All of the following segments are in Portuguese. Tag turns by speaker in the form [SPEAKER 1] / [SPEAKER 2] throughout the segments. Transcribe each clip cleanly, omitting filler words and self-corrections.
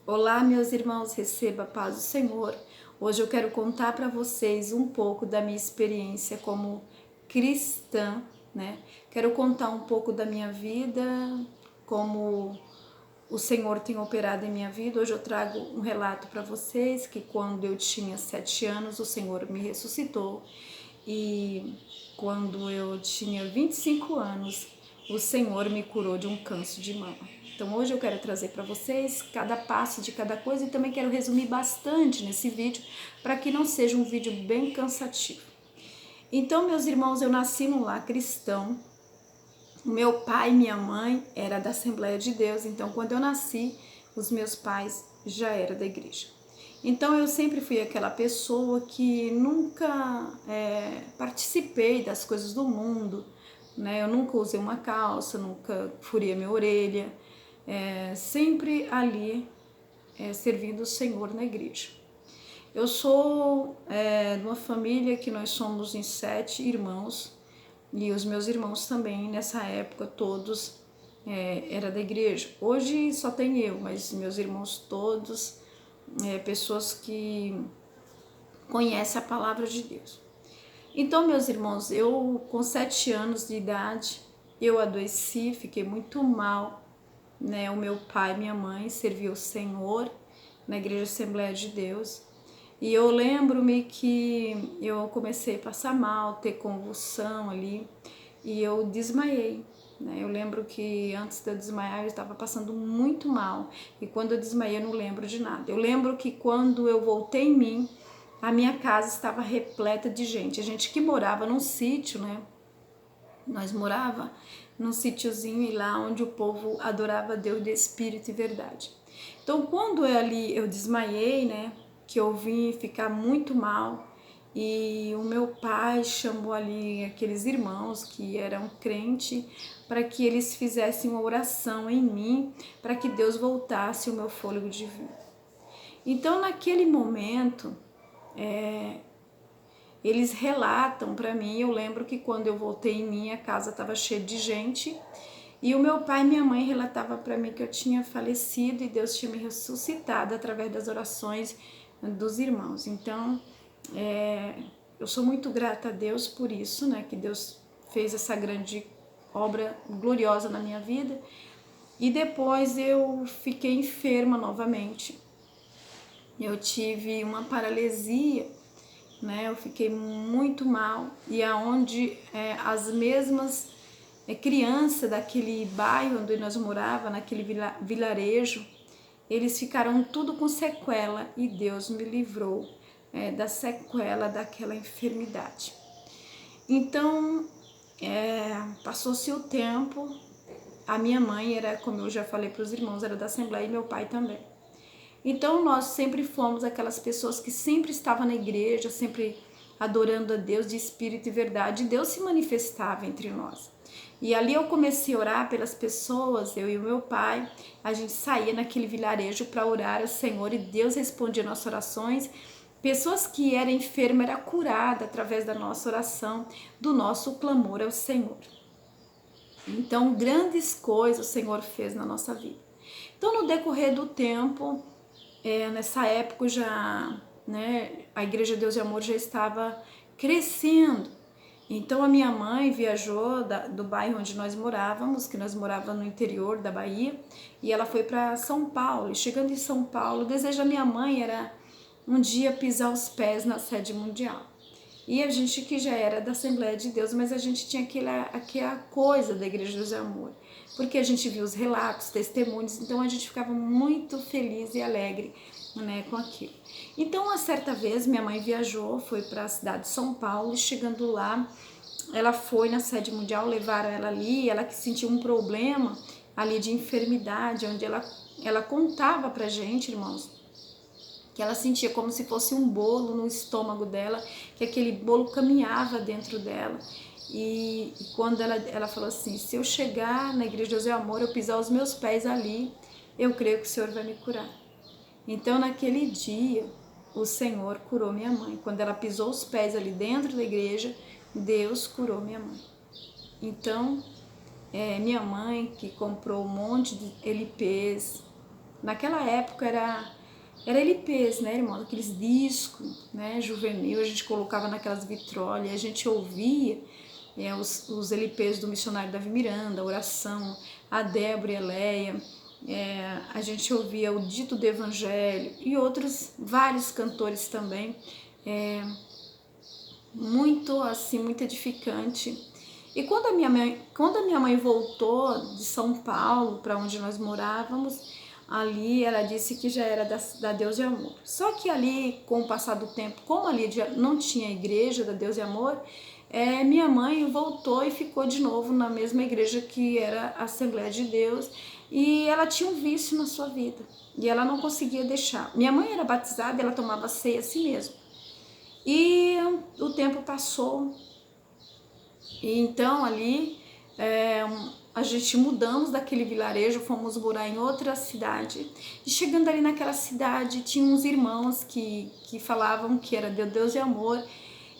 [SPEAKER 1] Olá, meus irmãos, receba a paz do Senhor. Hoje eu quero contar para vocês um pouco da minha experiência como cristã, né? Quero contar um pouco da minha vida, como o Senhor tem operado em minha vida. Hoje eu trago um relato para vocês que quando eu tinha 7 anos, o Senhor me ressuscitou e quando eu tinha 25 anos, o Senhor me curou de um câncer de mama. Então hoje eu quero trazer para vocês cada passo de cada coisa e também quero resumir bastante nesse vídeo para que não seja um vídeo bem cansativo. Então, meus irmãos, eu nasci num lar cristão. Meu pai e minha mãe era da Assembleia de Deus, então quando eu nasci, os meus pais já eram da igreja. Então eu sempre fui aquela pessoa que nunca participei das coisas do mundo, né? Eu nunca usei uma calça, nunca furei a minha orelha, sempre ali servindo o Senhor na igreja. Eu sou de uma família que nós somos em 7 irmãos e os meus irmãos também nessa época todos era da igreja. Hoje só tem eu, mas meus irmãos todos pessoas que conhecem a palavra de Deus. Então, meus irmãos, eu com 7 anos de idade, eu adoeci, fiquei muito mal, né? O meu pai e minha mãe serviam o Senhor na Igreja Assembleia de Deus. E eu lembro-me que eu comecei a passar mal, ter convulsão ali, e eu desmaiei. Eu lembro que antes de eu desmaiar eu estava passando muito mal, e quando eu desmaiei eu não lembro de nada. Eu lembro que quando eu voltei em mim, a minha casa estava repleta de gente. A gente que morava num sítio, né? Nós morava num sítiozinho e lá onde o povo adorava a Deus de espírito e verdade. Então quando eu desmaiei, né? Que eu vim ficar muito mal, e o meu pai chamou ali aqueles irmãos que eram crentes para que eles fizessem uma oração em mim para que Deus voltasse o meu fôlego de vida. Então naquele momento eles relatam para mim, eu lembro que quando eu voltei em mim a casa estava cheia de gente e o meu pai e minha mãe relatavam para mim que eu tinha falecido e Deus tinha me ressuscitado através das orações dos irmãos. Então eu sou muito grata a Deus por isso, né? Que Deus fez essa grande obra gloriosa na minha vida. E depois eu fiquei enferma novamente. Eu tive uma paralisia, né? Eu fiquei muito mal e aonde as mesmas crianças daquele bairro onde nós morava, naquele vilarejo, eles ficaram tudo com sequela e Deus me livrou da sequela daquela enfermidade. Então, passou-se o tempo, a minha mãe era, como eu já falei para os irmãos, era da Assembleia e meu pai também. Então, nós sempre fomos aquelas pessoas que sempre estavam na igreja, sempre adorando a Deus de espírito e verdade, e Deus se manifestava entre nós. E ali eu comecei a orar pelas pessoas, eu e o meu pai, a gente saía naquele vilarejo para orar ao Senhor e Deus respondia nossas orações. Pessoas que eram enfermas eram curadas através da nossa oração, do nosso clamor ao Senhor. Então, grandes coisas o Senhor fez na nossa vida. Então, no decorrer do tempo, nessa época já, né, a Igreja Deus e Amor já estava crescendo. Então a minha mãe viajou do bairro onde nós morávamos, que nós morávamos no interior da Bahia, e ela foi para São Paulo. E chegando em São Paulo, o desejo da minha mãe era um dia pisar os pés na sede mundial. E a gente que já era da Assembleia de Deus, mas a gente tinha aquela coisa da Igreja Deus e Amor, porque a gente viu os relatos, testemunhos, então a gente ficava muito feliz e alegre, né, com aquilo. Então, uma certa vez, minha mãe viajou, foi para a cidade de São Paulo, e chegando lá, ela foi na sede mundial, levaram ela ali, ela que sentiu um problema ali de enfermidade, onde ela contava pra gente, irmãos, que ela sentia como se fosse um bolo no estômago dela, que aquele bolo caminhava dentro dela. E quando ela falou assim, se eu chegar na Igreja Deus e Amor, eu pisar os meus pés ali, eu creio que o Senhor vai me curar. Então naquele dia, o Senhor curou minha mãe. Quando ela pisou os pés ali dentro da igreja, Deus curou minha mãe. Então, minha mãe que comprou um monte de LPs, Naquela época era LPs, né, irmão? Aqueles discos, né, juvenil, a gente colocava naquelas vitrolas, a gente ouvia os LPs do Missionário Davi Miranda, a Oração, a Débora e a Leia, a gente ouvia o Dito do Evangelho e outros, vários cantores também, muito assim, muito edificante. E quando a minha mãe voltou de São Paulo, para onde nós morávamos, ali ela disse que já era da Deus e Amor. Só que ali, com o passar do tempo, como ali não tinha igreja da Deus e Amor, minha mãe voltou e ficou de novo na mesma igreja que era a Assembleia de Deus, e ela tinha um vício na sua vida e ela não conseguia deixar. Minha mãe era batizada, ela tomava ceia assim mesmo. E o tempo passou, e então ali a gente mudamos daquele vilarejo, fomos morar em outra cidade. E chegando ali naquela cidade, tinha uns irmãos que falavam que era de Deus e Amor.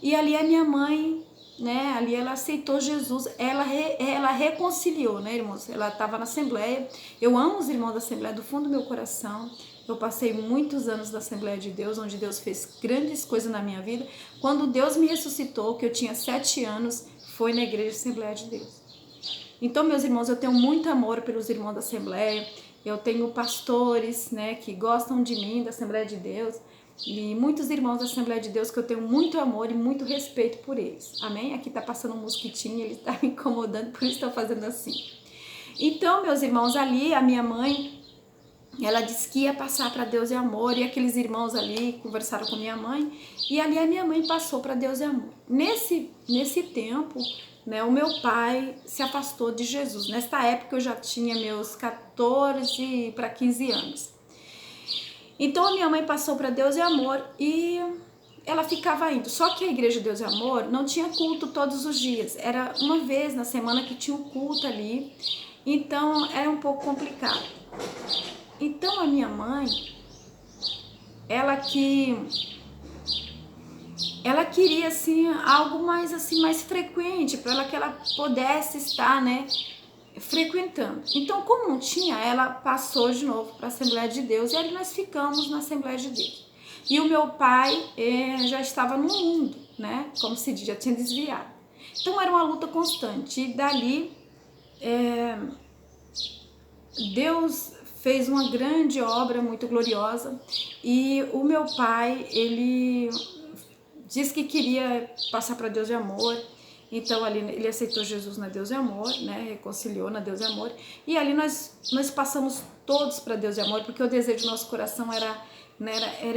[SPEAKER 1] E ali a minha mãe, né, ali ela aceitou Jesus, ela reconciliou, né, irmãos? Ela estava na Assembleia. Eu amo os irmãos da Assembleia do fundo do meu coração. Eu passei muitos anos na Assembleia de Deus, onde Deus fez grandes coisas na minha vida. Quando Deus me ressuscitou, que eu tinha 7 anos, foi na igreja Assembleia de Deus. Então, meus irmãos, eu tenho muito amor pelos irmãos da Assembleia. Eu tenho pastores, né, que gostam de mim, da Assembleia de Deus. E muitos irmãos da Assembleia de Deus que eu tenho muito amor e muito respeito por eles. Amém? Aqui tá passando um mosquitinho, ele tá me incomodando, por isso estou fazendo assim. Então, meus irmãos, ali a minha mãe, ela disse que ia passar para Deus e Amor, e aqueles irmãos ali conversaram com minha mãe, e ali a minha mãe passou para Deus e Amor. Nesse tempo, né, o meu pai se afastou de Jesus. Nesta época eu já tinha meus 14 para 15 anos. Então a minha mãe passou para Deus e Amor e ela ficava indo. Só que a igreja Deus e Amor não tinha culto todos os dias. Era uma vez na semana que tinha um culto ali. Então era um pouco complicado. Então a minha mãe, ela queria assim algo mais frequente, para ela que ela pudesse estar, né, frequentando. Então, como não tinha, ela passou de novo para a Assembleia de Deus, e ali nós ficamos na Assembleia de Deus. E o meu pai já estava no mundo, né, como se diz, já tinha desviado. Então era uma luta constante, e dali Deus fez uma grande obra muito gloriosa, e o meu pai, ele disse que queria passar para Deus de Amor. Então ali ele aceitou Jesus na Deus e Amor, né? Reconciliou na Deus e Amor. E ali nós passamos todos para Deus e Amor, porque o desejo do nosso coração era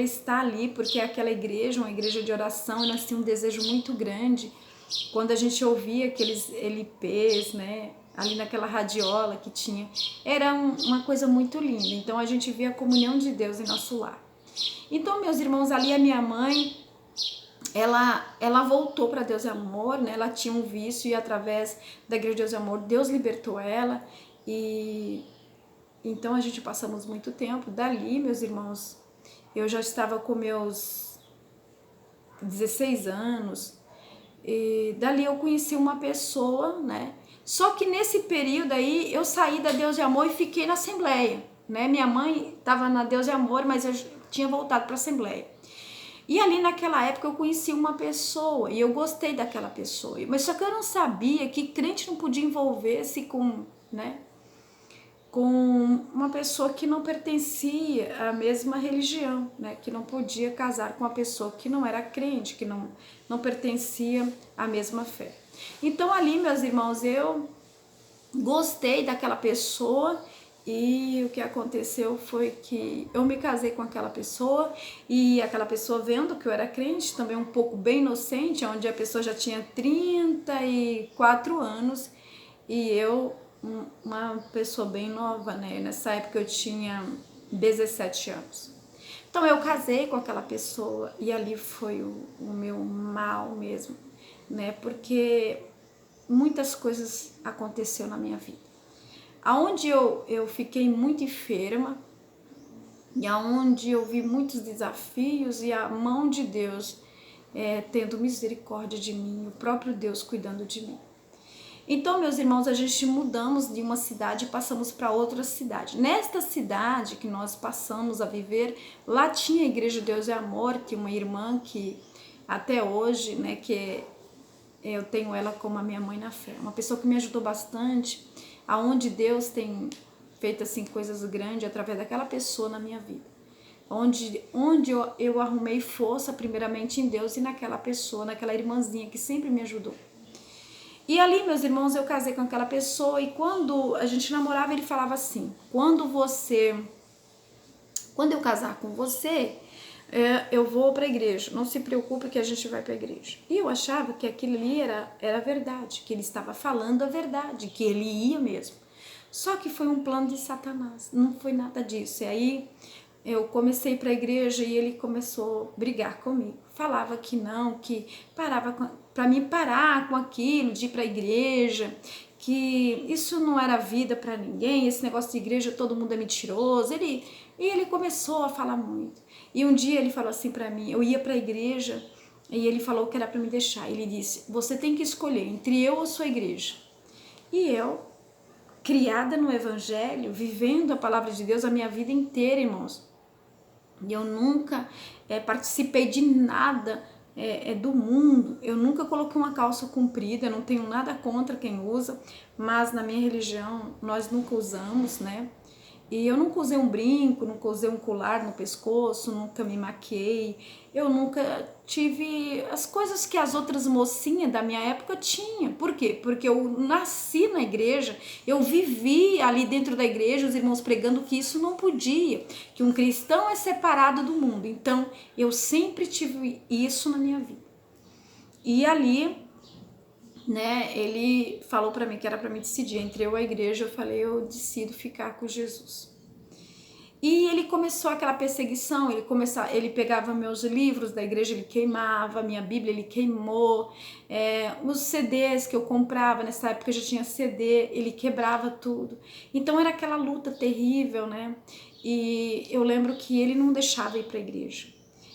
[SPEAKER 1] estar ali, porque é aquela igreja, uma igreja de oração, e nós tínhamos um desejo muito grande. Quando a gente ouvia aqueles LPs, né, ali naquela radiola que tinha, era uma coisa muito linda. Então a gente via a comunhão de Deus em nosso lar. Então, meus irmãos, ali a minha mãe, ela voltou para Deus e Amor, né? Ela tinha um vício, e através da igreja Deus e Amor, Deus libertou ela. E então a gente passamos muito tempo. Dali, meus irmãos, eu já estava com meus 16 anos, e dali eu conheci uma pessoa, né? Só que nesse período aí eu saí da Deus e Amor e fiquei na Assembleia, né? Minha mãe estava na Deus e Amor, mas eu tinha voltado para a Assembleia. E ali naquela época eu conheci uma pessoa e eu gostei daquela pessoa. Mas só que eu não sabia que crente não podia envolver-se com, né, com uma pessoa que não pertencia à mesma religião, né, que não podia casar com uma pessoa que não era crente, que não pertencia à mesma fé. Então ali, meus irmãos, eu gostei daquela pessoa. E o que aconteceu foi que eu me casei com aquela pessoa, e aquela pessoa, vendo que eu era crente, também um pouco bem inocente, onde a pessoa já tinha 34 anos e eu uma pessoa bem nova, né? Nessa época eu tinha 17 anos. Então eu casei com aquela pessoa, e ali foi o meu mal mesmo, né? Porque muitas coisas aconteceram na minha vida. Aonde eu fiquei muito enferma, e aonde eu vi muitos desafios, e a mão de Deus tendo misericórdia de mim, o próprio Deus cuidando de mim. Então, meus irmãos, a gente mudamos de uma cidade e passamos para outra cidade. Nesta cidade que nós passamos a viver, lá tinha a Igreja Deus é Amor, que uma irmã que até hoje, né, eu tenho ela como a minha mãe na fé. Uma pessoa que me ajudou bastante, aonde Deus tem feito assim coisas grandes através daquela pessoa na minha vida. Onde eu arrumei força primeiramente em Deus e naquela pessoa, naquela irmãzinha que sempre me ajudou. E ali, meus irmãos, eu casei com aquela pessoa e quando a gente namorava, ele falava assim: quando eu casar com você, eu vou para a igreja, não se preocupe que a gente vai para a igreja. E eu achava que aquilo ali era verdade, que ele estava falando a verdade, que ele ia mesmo. Só que foi um plano de Satanás, não foi nada disso. E aí eu comecei para a igreja e ele começou a brigar comigo. Falava que não, que parava para mim parar com aquilo de ir para a igreja, que isso não era vida para ninguém, esse negócio de igreja todo mundo é mentiroso. E ele começou a falar muito. E um dia ele falou assim para mim, eu ia para a igreja e ele falou que era para me deixar. Ele disse: "Você tem que escolher entre eu ou sua igreja". E eu, criada no evangelho, vivendo a palavra de Deus a minha vida inteira, irmãos. E eu nunca participei de nada do mundo. Eu nunca coloquei uma calça comprida, eu não tenho nada contra quem usa, mas na minha religião nós nunca usamos, né? E eu nunca usei um brinco, nunca usei um colar no pescoço, nunca me maquiei. Eu nunca tive as coisas que as outras mocinhas da minha época tinham. Por quê? Porque eu nasci na igreja, eu vivi ali dentro da igreja, os irmãos pregando que isso não podia, que um cristão é separado do mundo. Então, eu sempre tive isso na minha vida. E ali, né, ele falou para mim que era para mim decidir entre eu e a igreja. Eu falei: eu decido ficar com Jesus. E ele começou aquela perseguição, ele pegava meus livros da igreja, ele queimava, minha Bíblia ele queimou, os CDs que eu comprava, nessa época já tinha CD, ele quebrava tudo. Então era aquela luta terrível, né? E eu lembro que ele não deixava ir para a igreja.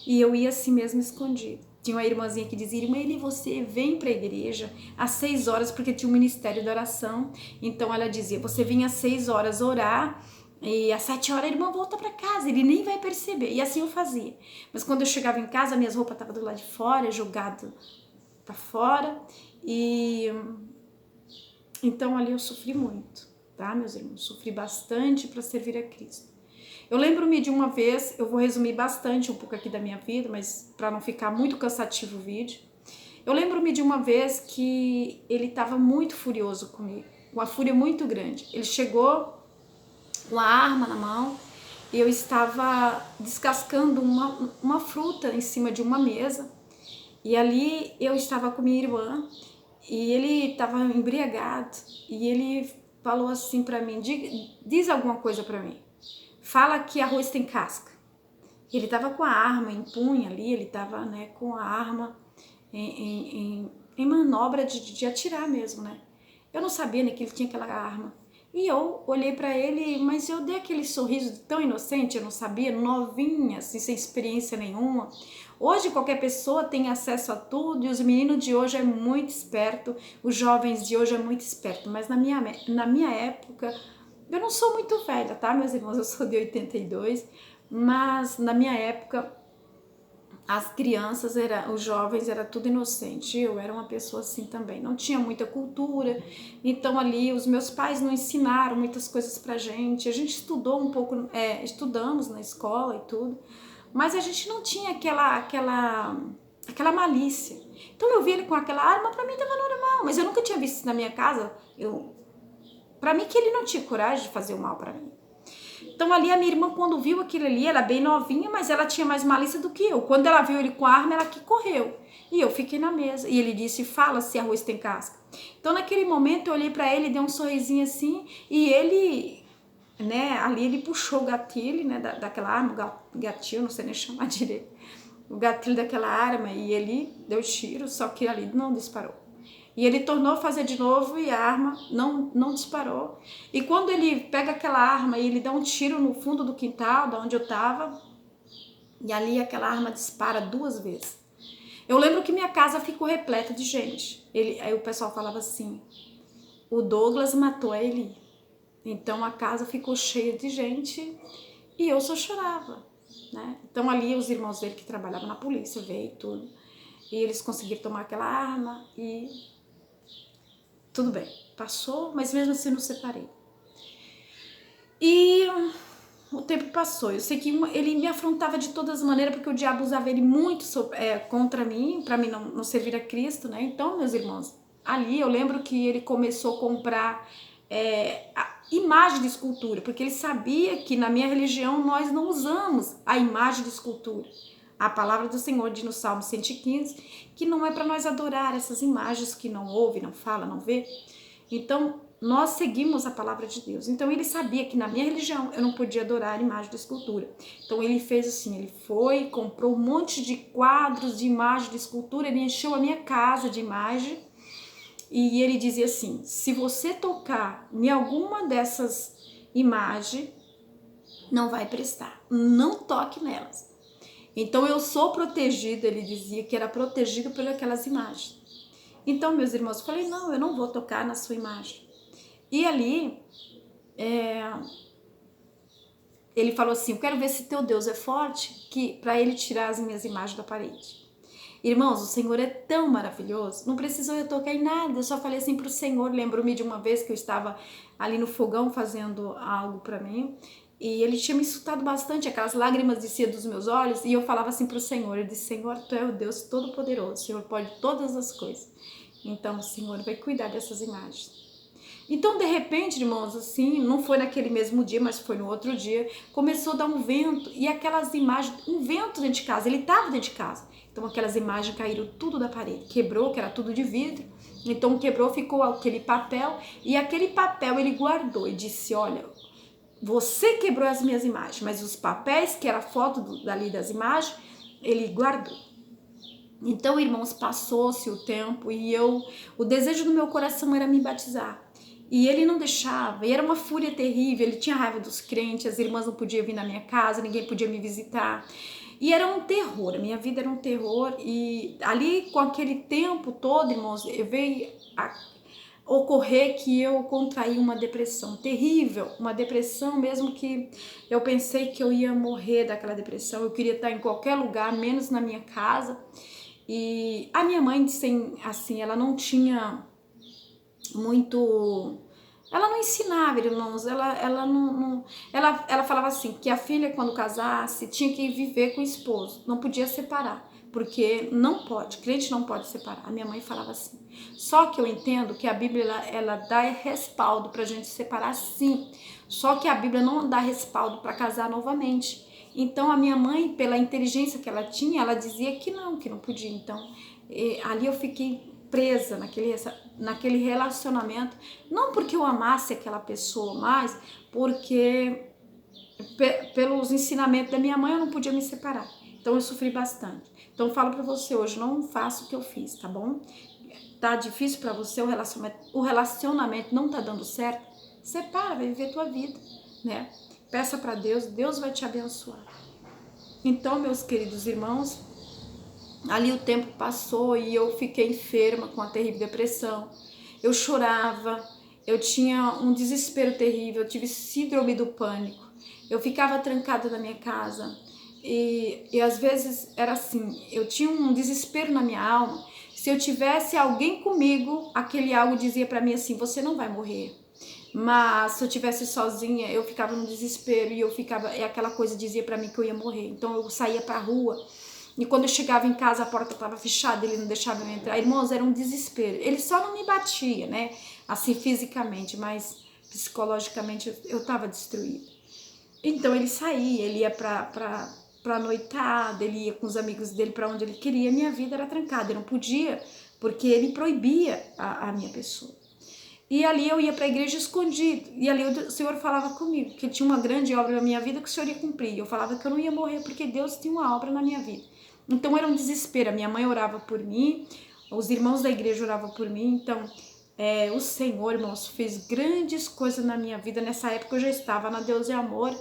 [SPEAKER 1] E eu ia assim mesmo escondido. Tinha uma irmãzinha que dizia: irmã, você vem para a igreja às 6 horas, porque tinha um ministério de oração. Então ela dizia: você vem às 6 horas orar, e às 7 horas a irmã volta para casa, ele nem vai perceber. E assim eu fazia. Mas quando eu chegava em casa, minhas roupas estavam do lado de fora, jogado para fora. E então ali eu sofri muito, tá, meus irmãos? Sofri bastante para servir a Cristo. Eu lembro-me de uma vez, eu vou resumir bastante um pouco aqui da minha vida, mas para não ficar muito cansativo o vídeo. Eu lembro-me de uma vez que ele estava muito furioso comigo, uma fúria muito grande. Ele chegou com a arma na mão e eu estava descascando uma fruta em cima de uma mesa. E ali eu estava com minha irmã e ele estava embriagado e ele falou assim para mim: diz alguma coisa para mim. Fala que arroz tem casca. Ele estava com a arma em punho ali, ele estava, né, com a arma em manobra de atirar mesmo, né? Eu não sabia, né, que ele tinha aquela arma. E eu olhei para ele, mas eu dei aquele sorriso tão inocente, eu não sabia, novinha, assim, sem experiência nenhuma. Hoje qualquer pessoa tem acesso a tudo e os meninos de hoje é muito esperto, os jovens de hoje é muito esperto, mas na minha época, eu não sou muito velha, tá, meus irmãos? Eu sou de 82, mas na minha época as crianças, os jovens, era tudo inocente. Eu era uma pessoa assim também, não tinha muita cultura, então ali os meus pais não ensinaram muitas coisas pra gente. A gente estudou um pouco, estudamos na escola e tudo, mas a gente não tinha aquela malícia. Então eu vi ele com aquela arma, pra mim tava normal, mas eu nunca tinha visto isso na minha casa. Pra mim que ele não tinha coragem de fazer o mal pra mim. Então ali a minha irmã, quando viu aquilo ali, ela é bem novinha, mas ela tinha mais malícia do que eu. Quando ela viu ele com a arma, ela que correu. E eu fiquei na mesa. E ele disse: fala se arroz tem casca. Então naquele momento eu olhei pra ele, dei um sorrisinho assim, e ele, né, ali ele puxou o gatilho, né, daquela arma, gatilho, não sei nem chamar direito, o gatilho daquela arma, e ele deu tiro, só que ali não disparou. E ele tornou a fazer de novo e a arma não disparou. E quando ele pega aquela arma e ele dá um tiro no fundo do quintal, da onde eu estava, e ali aquela arma dispara 2 vezes. Eu lembro que minha casa ficou repleta de gente. Aí o pessoal falava assim: o Douglas matou a Eli. Então a casa ficou cheia de gente e eu só chorava, né? Então ali os irmãos dele que trabalhavam na polícia veio e tudo. E eles conseguiram tomar aquela arma e tudo bem. Passou, mas mesmo assim eu não separei. E o tempo passou. Eu sei que ele me afrontava de todas as maneiras, porque o diabo usava ele muito contra mim, para mim não servir a Cristo, né? Então, meus irmãos, ali eu lembro que ele começou a comprar a imagem de escultura, porque ele sabia que na minha religião nós não usamos a imagem de escultura. A palavra do Senhor diz no Salmo 115 que não é para nós adorar essas imagens que não ouve, não fala, não vê. Então, nós seguimos a palavra de Deus. Então, ele sabia que na minha religião eu não podia adorar a imagem de escultura. Então, ele fez assim, ele foi, comprou um monte de quadros de imagem de escultura, ele encheu a minha casa de imagem e ele dizia assim, se você tocar em alguma dessas imagens, não vai prestar, não toque nelas. Então, eu sou protegido, ele dizia que era protegido por aquelas imagens. Então, meus irmãos, eu falei, não, eu não vou tocar na sua imagem. E ali, ele falou assim, eu quero ver se teu Deus é forte, que para ele tirar as minhas imagens da parede. Irmãos, o Senhor é tão maravilhoso, não precisou eu tocar em nada, eu só falei assim pro Senhor, lembro-me de uma vez que eu estava ali no fogão fazendo algo para mim, e ele tinha me insultado bastante, aquelas lágrimas desciam dos meus olhos, e eu falava assim pro Senhor, eu disse, Senhor, tu é o Deus Todo-Poderoso, o Senhor pode todas as coisas, então o Senhor vai cuidar dessas imagens. Então, de repente, irmãos, assim, não foi naquele mesmo dia, mas foi no outro dia, começou a dar um vento e aquelas imagens, um vento dentro de casa, ele estava dentro de casa. Então, aquelas imagens caíram tudo da parede, quebrou, que era tudo de vidro. Então, quebrou, ficou aquele papel e aquele papel ele guardou e disse, olha, você quebrou as minhas imagens, mas os papéis, que era a foto dali das imagens, ele guardou. Então, irmãos, passou-se o tempo e o desejo do meu coração era me batizar. E ele não deixava, e era uma fúria terrível, ele tinha raiva dos crentes, as irmãs não podiam vir na minha casa, ninguém podia me visitar. E era um terror, a minha vida era um terror. E ali, com aquele tempo todo, irmãos, veio a ocorrer que eu contraí uma depressão terrível, uma depressão mesmo que eu pensei que eu ia morrer daquela depressão, eu queria estar em qualquer lugar, menos na minha casa. E a minha mãe, assim, ela não tinha muito, ela não ensinava, irmãos, ela falava assim, que a filha quando casasse tinha que viver com o esposo, não podia separar, porque não pode, crente não pode separar, a minha mãe falava assim. Só que eu entendo que a Bíblia, ela dá respaldo pra gente separar sim, só que a Bíblia não dá respaldo para casar novamente. Então a minha mãe, pela inteligência que ela tinha, ela dizia que não podia. Então ali eu fiquei presa naquele relacionamento, não porque eu amasse aquela pessoa mais, porque pelos ensinamentos da minha mãe eu não podia me separar. Então eu sofri bastante. Então eu falo para você hoje, não faça o que eu fiz, tá bom? Tá difícil para você o relacionamento não tá dando certo? Separa, vai viver tua vida, né? Peça para Deus, Deus vai te abençoar. Então, meus queridos irmãos, ali o tempo passou e eu fiquei enferma com a terrível depressão. Eu chorava, eu tinha um desespero terrível, eu tive síndrome do pânico. Eu ficava trancada na minha casa e às vezes era assim, eu tinha um desespero na minha alma. Se eu tivesse alguém comigo, aquele algo dizia para mim assim, você não vai morrer. Mas se eu tivesse sozinha, eu ficava no desespero e aquela coisa dizia para mim que eu ia morrer. Então eu saía pra rua e quando eu chegava em casa a porta estava fechada, ele não deixava eu entrar. Irmãos, era um desespero. Ele só não me batia, né? Assim fisicamente, mas psicologicamente eu estava destruída. Então ele saía, ele ia pra noitada, ele ia com os amigos dele para onde ele queria. Minha vida era trancada, eu não podia, porque ele proibia a minha pessoa. E ali eu ia para a igreja escondido. E ali o Senhor falava comigo, que tinha uma grande obra na minha vida que o Senhor ia cumprir. Eu falava que eu não ia morrer porque Deus tinha uma obra na minha vida. Então era um desespero. A minha mãe orava por mim, os irmãos da igreja oravam por mim. Então o Senhor, irmãos, fez grandes coisas na minha vida. Nessa época eu já estava na Deus e Amor.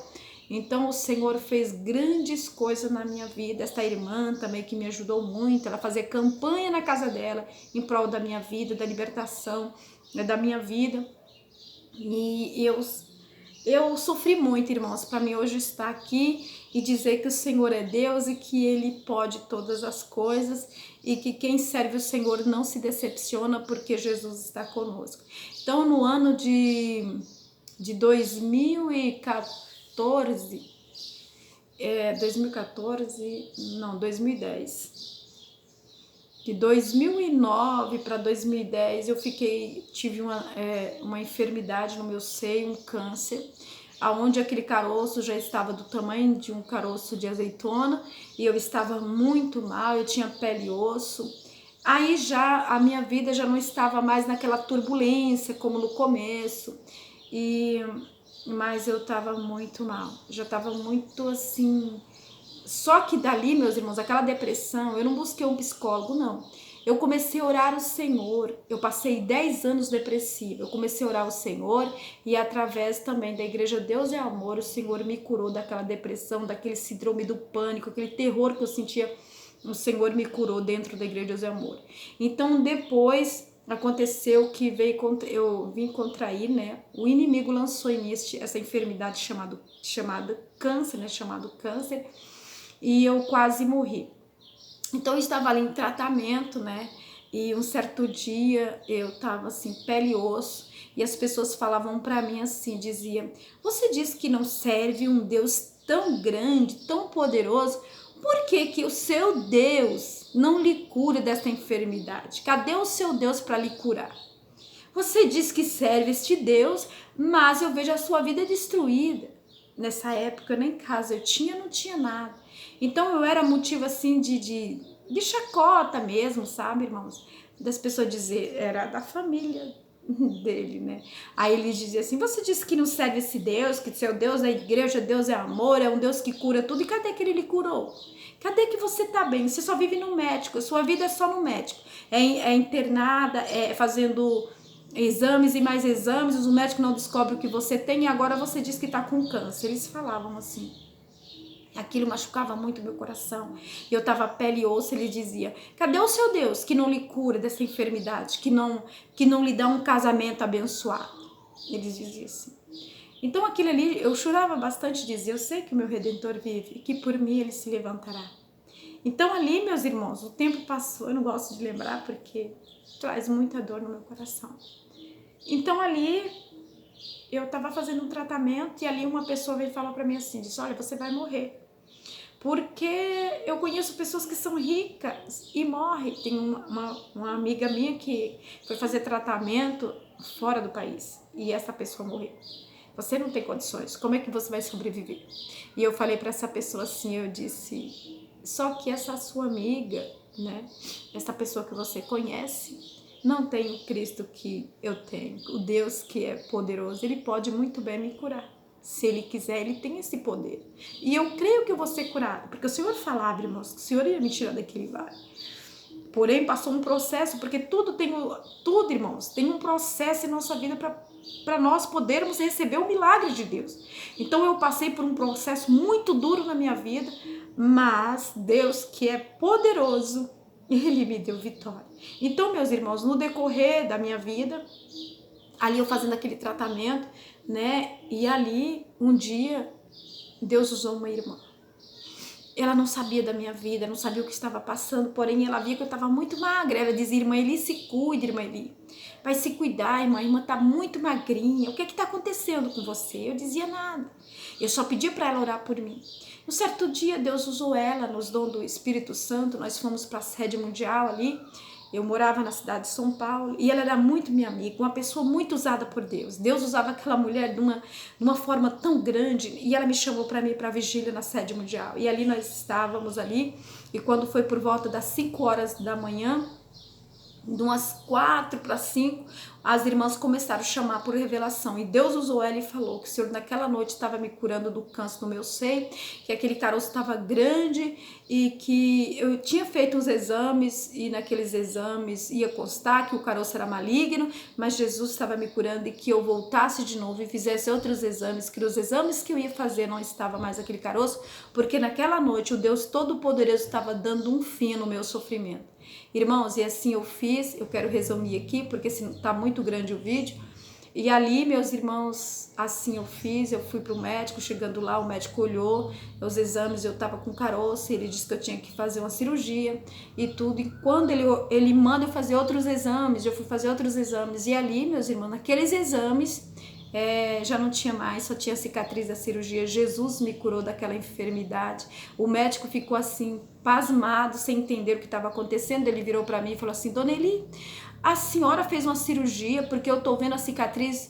[SPEAKER 1] Então o Senhor fez grandes coisas na minha vida. Esta irmã também que me ajudou muito, ela fazia campanha na casa dela em prol da minha vida, da libertação. da minha vida. E eu sofri muito, irmãos, para mim hoje estar aqui e dizer que o Senhor é Deus e que Ele pode todas as coisas e que quem serve o Senhor não se decepciona porque Jesus está conosco. Então, no ano de 2014, 2010. De 2009 para 2010 eu tive uma enfermidade no meu seio, um câncer, aonde aquele caroço já estava do tamanho de um caroço de azeitona e eu estava muito mal, eu tinha pele e osso. Aí já a minha vida já não estava mais naquela turbulência como no começo, mas eu estava muito mal, já estava muito assim. Só que dali, meus irmãos, aquela depressão, eu não busquei um psicólogo, não. Eu comecei a orar ao Senhor. Eu passei 10 anos depressiva. Eu comecei a orar ao Senhor e através também da Igreja Deus é Amor, o Senhor me curou daquela depressão, daquele síndrome do pânico, aquele terror que eu sentia. O Senhor me curou dentro da Igreja Deus é Amor. Então, depois aconteceu que eu vim contrair, né? O inimigo lançou em mim essa enfermidade chamada câncer, né? Chamado câncer. E eu quase morri. Então eu estava ali em tratamento, né? E um certo dia eu tava assim, pele e osso, e as pessoas falavam para mim assim, diziam: "Você diz que não serve um Deus tão grande, tão poderoso, por que que o seu Deus não lhe cura dessa enfermidade? Cadê o seu Deus para lhe curar? Você diz que serve este Deus, mas eu vejo a sua vida destruída." Nessa época, nem casa eu tinha, não tinha nada. Então eu era motivo assim de chacota mesmo, sabe, irmãos? Das pessoas dizer, era da família dele, né? Aí ele dizia assim: "Você disse que não serve esse Deus, que seu Deus é a igreja, Deus é amor, é um Deus que cura tudo. E cadê que ele lhe curou? Cadê que você tá bem? Você só vive no médico, sua vida é só no médico. É internada, é fazendo exames e mais exames, o médico não descobre o que você tem e agora você diz que tá com câncer." Eles falavam assim. Aquilo machucava muito meu coração. E eu tava pele e osso, ele dizia: "Cadê o seu Deus que não lhe cura dessa enfermidade, que não lhe dá um casamento abençoado?" Eles diziam assim. Então aquilo ali, eu chorava bastante, dizia: "Eu sei que o meu Redentor vive e que por mim ele se levantará." Então ali, meus irmãos, o tempo passou, eu não gosto de lembrar porque traz muita dor no meu coração. Então ali eu tava fazendo um tratamento e ali uma pessoa veio falar pra mim assim, disse: "Olha, você vai morrer." Porque eu conheço pessoas que são ricas e morrem. Tem uma amiga minha que foi fazer tratamento fora do país e essa pessoa morreu. Você não tem condições, como é que você vai sobreviver? E eu falei para essa pessoa assim, eu disse: "Só que essa sua amiga, né, essa pessoa que você conhece, não tem o Cristo que eu tenho, o Deus que é poderoso, ele pode muito bem me curar. Se ele quiser, ele tem esse poder. E eu creio que eu vou ser curada." Porque o Senhor falava, irmãos, que o Senhor ia me tirar daquele vale. Porém, passou um processo, porque tudo, irmãos, tem um processo em nossa vida para nós podermos receber o milagre de Deus. Então eu passei por um processo muito duro na minha vida, mas Deus, que é poderoso, ele me deu vitória. Então, meus irmãos, no decorrer da minha vida, ali eu fazendo aquele tratamento, né? E ali, um dia, Deus usou uma irmã. Ela não sabia da minha vida, não sabia o que estava passando, porém ela via que eu estava muito magra. Ela dizia: "Irmã Eli, se cuide, irmã Eli. Vai se cuidar, irmã. A irmã está muito magrinha. O que está acontecendo com você?" Eu dizia nada. Eu só pedia para ela orar por mim. Um certo dia, Deus usou ela nos dons do Espírito Santo. Nós fomos para a sede mundial ali. Eu morava na cidade de São Paulo e ela era muito minha amiga, uma pessoa muito usada por Deus. Deus usava aquela mulher de uma forma tão grande e ela me chamou para ir para a vigília na sede mundial. E ali nós estávamos ali e quando foi por volta das 5 horas da manhã, de umas 4 para 5, as irmãs começaram a chamar por revelação. E Deus usou ela e falou que o Senhor naquela noite estava me curando do câncer no meu seio, que aquele caroço estava grande e que eu tinha feito uns exames e naqueles exames ia constar que o caroço era maligno, mas Jesus estava me curando e que eu voltasse de novo e fizesse outros exames, que os exames que eu ia fazer não estava mais aquele caroço, porque naquela noite o Deus Todo-Poderoso estava dando um fim no meu sofrimento. Irmãos, e assim eu fiz, eu quero resumir aqui, porque senão tá muito grande o vídeo. E ali, meus irmãos, assim eu fiz, eu fui pro médico, chegando lá, o médico olhou os exames, eu tava com caroço, ele disse que eu tinha que fazer uma cirurgia e tudo. E quando ele manda eu fazer outros exames, eu fui fazer outros exames. E ali, meus irmãos, naqueles exames, já não tinha mais, só tinha cicatriz da cirurgia. Jesus me curou daquela enfermidade. O médico ficou assim, pasmado, sem entender o que estava acontecendo. Ele virou para mim e falou assim: Dona Eli, a senhora fez uma cirurgia porque eu tô vendo a cicatriz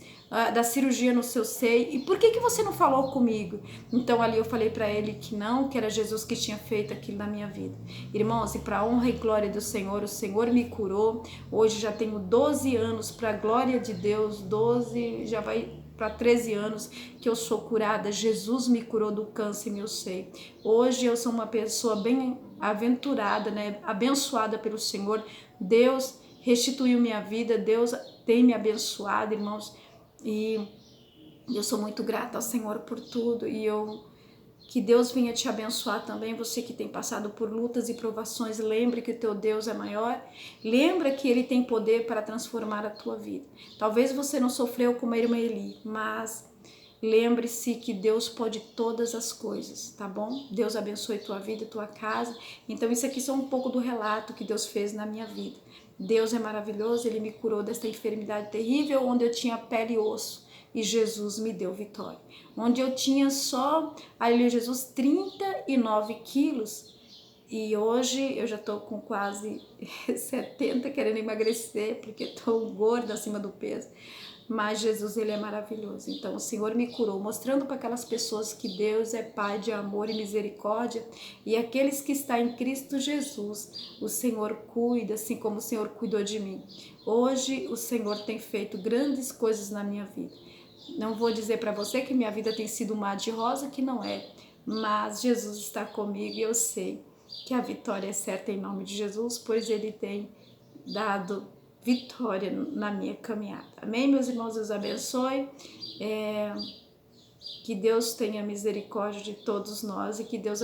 [SPEAKER 1] da cirurgia no seu seio, e por que você não falou comigo? Então ali eu falei para ele que não, que era Jesus que tinha feito aquilo na minha vida. Irmãos, e para honra e glória do Senhor, o Senhor me curou. Hoje já tenho 12 anos, para glória de Deus, 12, já vai para 13 anos que eu sou curada. Jesus me curou do câncer no seio. Hoje eu sou uma pessoa bem aventurada, né? Abençoada pelo Senhor. Deus restituiu minha vida, Deus tem me abençoado, irmãos, e eu sou muito grata ao Senhor por tudo, e que Deus venha te abençoar também, você que tem passado por lutas e provações. Lembre que o teu Deus é maior, lembra que Ele tem poder para transformar a tua vida. Talvez você não sofreu como a irmã Eli, mas lembre-se que Deus pode todas as coisas, tá bom? Deus abençoe tua vida e tua casa. Então isso aqui é só um pouco do relato que Deus fez na minha vida. Deus é maravilhoso, Ele me curou desta enfermidade terrível, onde eu tinha pele e osso, e Jesus me deu vitória. Onde eu tinha só, aleluia Jesus, 39 quilos, e hoje eu já tô com quase 70, querendo emagrecer, porque tô gorda acima do peso. Mas Jesus, Ele é maravilhoso. Então o Senhor me curou, mostrando para aquelas pessoas que Deus é Pai de amor e misericórdia, e aqueles que estão em Cristo Jesus, o Senhor cuida, assim como o Senhor cuidou de mim. Hoje o Senhor tem feito grandes coisas na minha vida. Não vou dizer para você que minha vida tem sido um mar de rosa, que não é, mas Jesus está comigo e eu sei que a vitória é certa em nome de Jesus, pois Ele tem dado vitória na minha caminhada. Amém, meus irmãos? Deus abençoe. Que Deus tenha misericórdia de todos nós e que Deus abençoe.